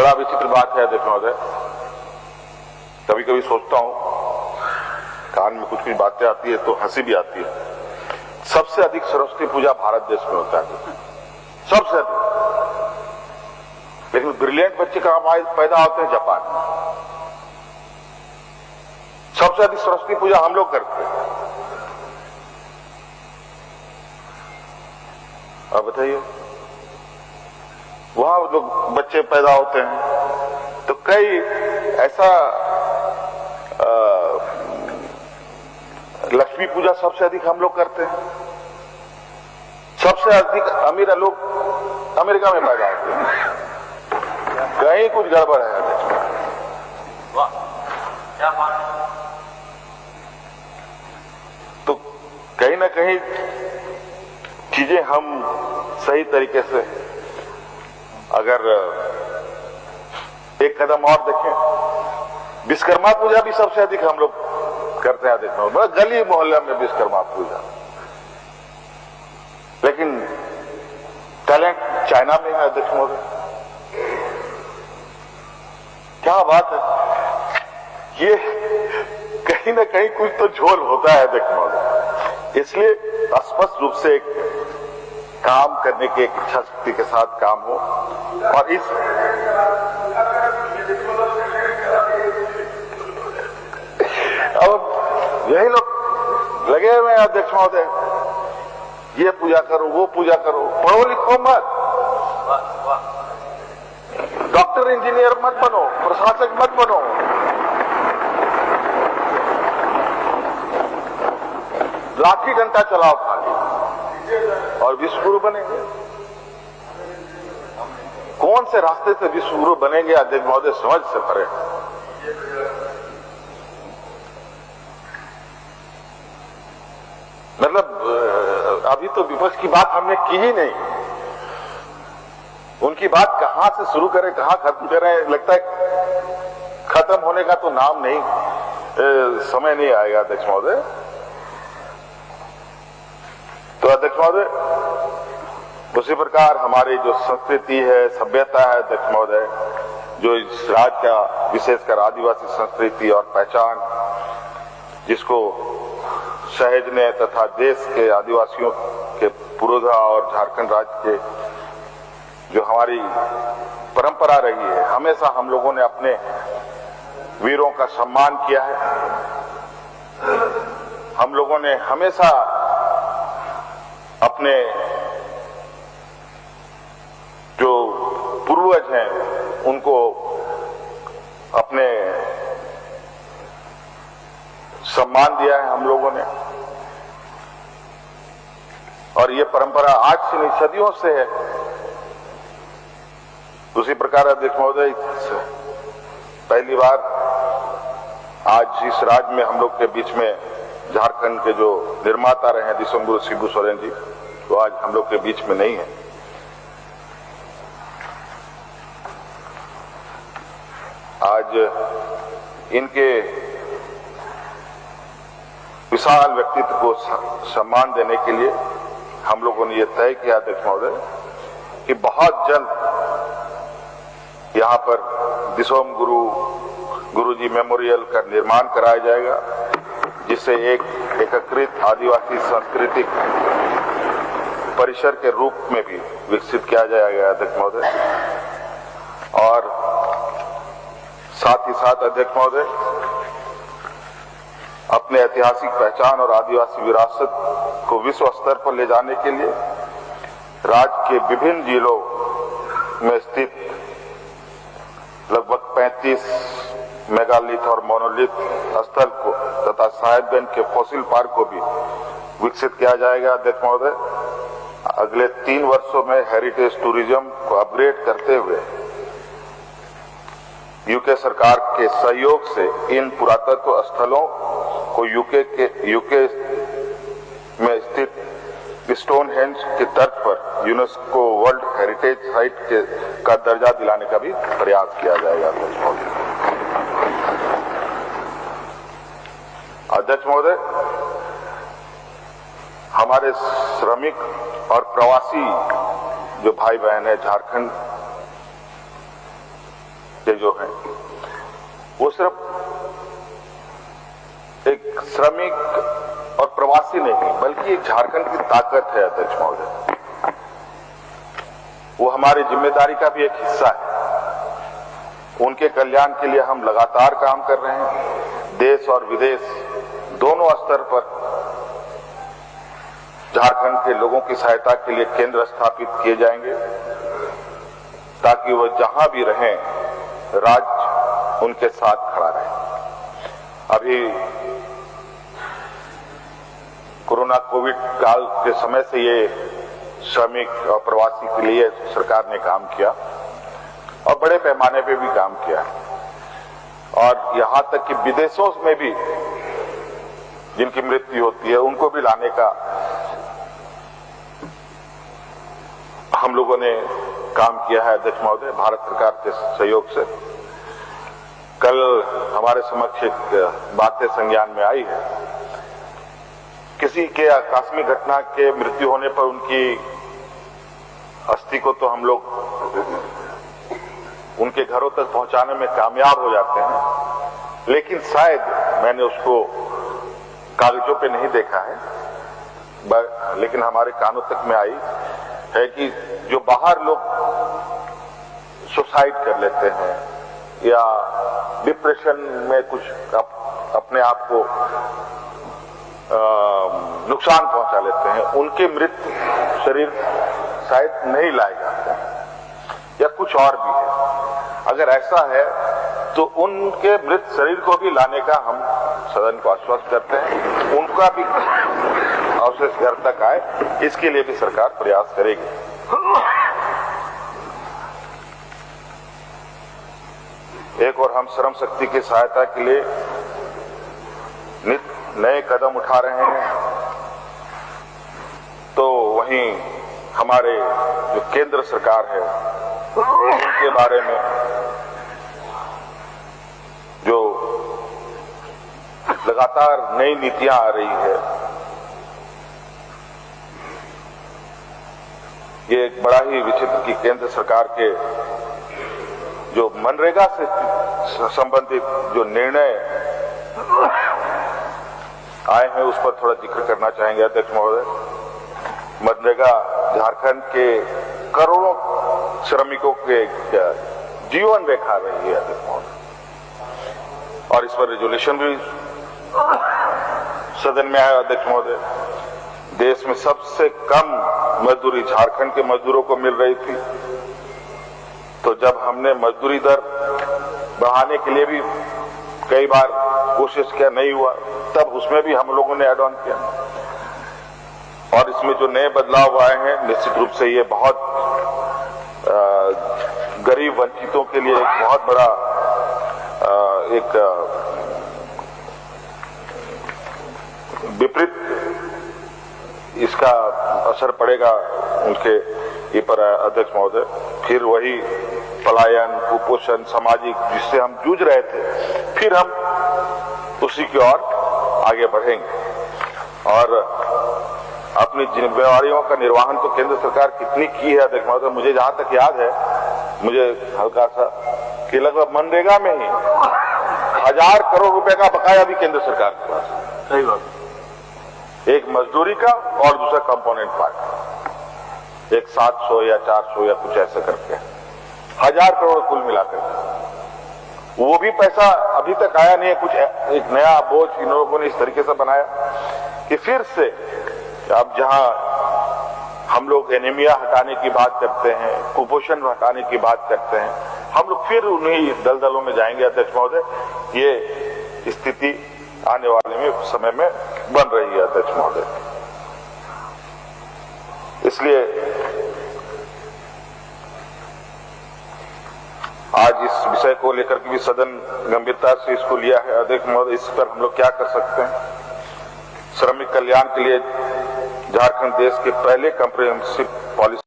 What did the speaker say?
बड़ा विचित्र बात है अध्यक्ष महोदय, कभी कभी सोचता हूं, कान में कुछ कुछ बातें आती है तो हंसी भी आती है। सबसे अधिक सरस्वती पूजा भारत देश में होता है, सबसे अधिक। लेकिन ब्रिलियंट बच्चे कहां पैदा होते हैं? जापान में। सबसे अधिक सरस्वती पूजा हम लोग करते हैं। अब बताइए, वहां लोग बच्चे पैदा होते हैं तो कई ऐसा लक्ष्मी पूजा सबसे अधिक हम लोग करते हैं। सबसे अधिक अमीर लोग अमेरिका में पैदा होते हैं। कहीं कुछ गड़बड़ है तो कहीं ना कहीं चीजें हम सही तरीके से अगर एक कदम और देखें, विश्वकर्मा पूजा भी सबसे अधिक हम लोग करते हैं। देखना बड़ा गली मोहल्ले में विश्वकर्मा पूजा, लेकिन टैलेंट चाइना में है अध्यक्ष महोदय। क्या बात है, ये कहीं ना कहीं कुछ तो झोल होता है अध्यक्ष महोदय। इसलिए स्पष्ट रूप से एक काम करने की एक इच्छा शक्ति के साथ काम हो और इस अब यही लोग लगे हुए हैं अध्यक्ष महोदय, ये पूजा करो वो पूजा करो, पढ़ो लिखो मत, डॉक्टर इंजीनियर मत बनो, प्रशासक मत बनो, लाठी डंडा चलाओ खाली और विश्वगुरु बनेंगे। कौन से रास्ते से विश्वगुरु बनेंगे अध्यक्ष महोदय, समझ से परे। मतलब अभी तो विपक्ष की बात हमने की ही नहीं, उनकी बात कहां से शुरू करें कहां खत्म करें, लगता है खत्म होने का तो नाम नहीं, समय नहीं आएगा अध्यक्ष महोदय। तो अध्यक्ष महोदय, उसी प्रकार हमारी जो संस्कृति है, सभ्यता है अध्यक्ष महोदय, जो इस राज्य का विशेषकर आदिवासी संस्कृति और पहचान, जिसको सहेजने तथा देश के आदिवासियों के पुरोधा और झारखंड राज्य के जो हमारी परंपरा रही है, हमेशा हम लोगों ने अपने वीरों का सम्मान किया है। हम लोगों ने हमेशा अपने जो पूर्वज हैं उनको अपने सम्मान दिया है हम लोगों ने, और ये परंपरा आज से नहीं सदियों से है। उसी प्रकार अध्यक्ष महोदय, पहली बार आज इस राज्य में हम लोग के बीच में झारखंड के जो निर्माता रहे हैं दिसंबर शिबू सोरेन जी, तो आज हम लोग के बीच में नहीं है। आज इनके विशाल व्यक्तित्व को सम्मान देने के लिए हम लोगों ने यह तय किया अध्यक्ष महोदय कि बहुत जल्द यहाँ पर दिसोम गुरुजी मेमोरियल का निर्माण कराया जाएगा, जिसे एक एकीकृत आदिवासी सांस्कृतिक परिसर के रूप में भी विकसित किया जाएगा अध्यक्ष महोदय। और साथ ही साथ अध्यक्ष महोदय, अपने ऐतिहासिक पहचान और आदिवासी विरासत को विश्व स्तर पर ले जाने के लिए राज्य के विभिन्न जिलों में स्थित लगभग 35 मेगालिथ और मोनोलिथ स्थल को तथा साहेबगंज के फॉसिल पार्क को भी विकसित किया जाएगा अध्यक्ष महोदय। अगले 3 वर्षों में हेरिटेज टूरिज्म को अपग्रेड करते हुए यूके सरकार के सहयोग से इन पुरातत्व स्थलों को यूके में स्थित स्टोनहेंज की तर्ज पर यूनेस्को वर्ल्ड हेरिटेज साइट का दर्जा दिलाने का भी प्रयास किया जाएगा अध्यक्ष महोदय। हमारे श्रमिक और प्रवासी जो भाई बहन है झारखंड जो हैं वो सिर्फ एक श्रमिक और प्रवासी नहीं बल्कि एक झारखंड की ताकत है अध्यक्ष महोदय। वो हमारी जिम्मेदारी का भी एक हिस्सा है। उनके कल्याण के लिए हम लगातार काम कर रहे हैं। देश और विदेश दोनों स्तर पर झारखंड के लोगों की सहायता के लिए केंद्र स्थापित किए जाएंगे ताकि वह जहां भी रहें राज्य उनके साथ खड़ा रहे। अभी कोरोना कोविड काल के समय से ये श्रमिक और प्रवासी के लिए सरकार ने काम किया और बड़े पैमाने पे भी काम किया और यहां तक कि विदेशों में भी जिनकी मृत्यु होती है उनको भी लाने का हम लोगों ने काम किया है अध्यक्ष महोदय, भारत सरकार के सहयोग से। कल हमारे समक्ष एक बातें संज्ञान में आई है। किसी के आकस्मिक घटना के मृत्यु होने पर उनकी अस्थि को तो हम लोग उनके घरों तक पहुंचाने में कामयाब हो जाते हैं, लेकिन शायद मैंने उसको कागजों पे नहीं देखा है, लेकिन हमारे कानों तक में आई है कि जो बाहर लोग सुसाइड कर लेते हैं या डिप्रेशन में कुछ अपने आप को नुकसान पहुंचा लेते हैं, उनके मृत शरीर शायद नहीं लाए जाते हैं या कुछ और भी है। अगर ऐसा है तो उनके मृत शरीर को भी लाने का हम सदन को आश्वस्त करते हैं, उनका भी अवशेष घर तक आए, इसके लिए भी सरकार प्रयास करेगी। एक और हम श्रम शक्ति की सहायता के लिए नए कदम उठा रहे हैं, तो वहीं हमारे जो केंद्र सरकार है उनके बारे में जो लगातार नई नीतियां आ रही है, ये एक बड़ा ही विचित्र कि केंद्र सरकार के जो मनरेगा से संबंधित जो निर्णय आए हैं उस पर थोड़ा जिक्र करना चाहेंगे अध्यक्ष महोदय। मनरेगा झारखंड के करोड़ों श्रमिकों के जीवन रेखा रही है अध्यक्ष महोदय, और इस पर रेजोल्यूशन भी सदन में आया अध्यक्ष महोदय। देश में सबसे कम मजदूरी झारखंड के मजदूरों को मिल रही थी, तो जब हमने मजदूरी दर बढ़ाने के लिए भी कई बार कोशिश किया, नहीं हुआ, तब उसमें भी हम लोगों ने ऐड ऑन किया। और इसमें जो नए बदलाव आए हैं, निश्चित रूप से ये बहुत गरीब वंचितों के लिए एक बहुत बड़ा एक विपरीत इसका असर पड़ेगा उनके ये पर अध्यक्ष महोदय। फिर वही पलायन, कुपोषण, सामाजिक जिससे हम जूझ रहे थे, फिर हम उसी की ओर आगे बढ़ेंगे। और अपनी जिम्मेदारियों का निर्वहन तो केंद्र सरकार कितनी की है अध्यक्ष महोदय, मुझे जहां तक याद है, मुझे हल्का सा कि लगभग मनरेगा में ही 1000 करोड़ रुपए का बकाया भी केंद्र सरकार के पास। सही बात, एक मजदूरी का और दूसरा कंपोनेंट पार्ट, एक 700 या 400 या कुछ ऐसा करके 1000 करोड़ कुल मिलाकर। वो भी पैसा अभी तक आया नहीं है। कुछ एक नया बोझ इन लोगों ने इस तरीके से बनाया कि फिर से अब जहां हम लोग एनीमिया हटाने की बात करते हैं, कुपोषण हटाने की बात करते हैं, हम लोग फिर उन्हीं दलदलों में जाएंगे अध्यक्ष महोदय। ये स्थिति आने वाले में समय में बन रही है अध्यक्ष महोदय। इसलिए आज इस विषय को लेकर के भी सदन गंभीरता से इसको लिया है अध्यक्ष महोदय। इस पर हम लोग क्या कर सकते हैं? श्रमिक कल्याण के लिए झारखंड देश के पहले कम्प्रिहेंसिव पॉलिसी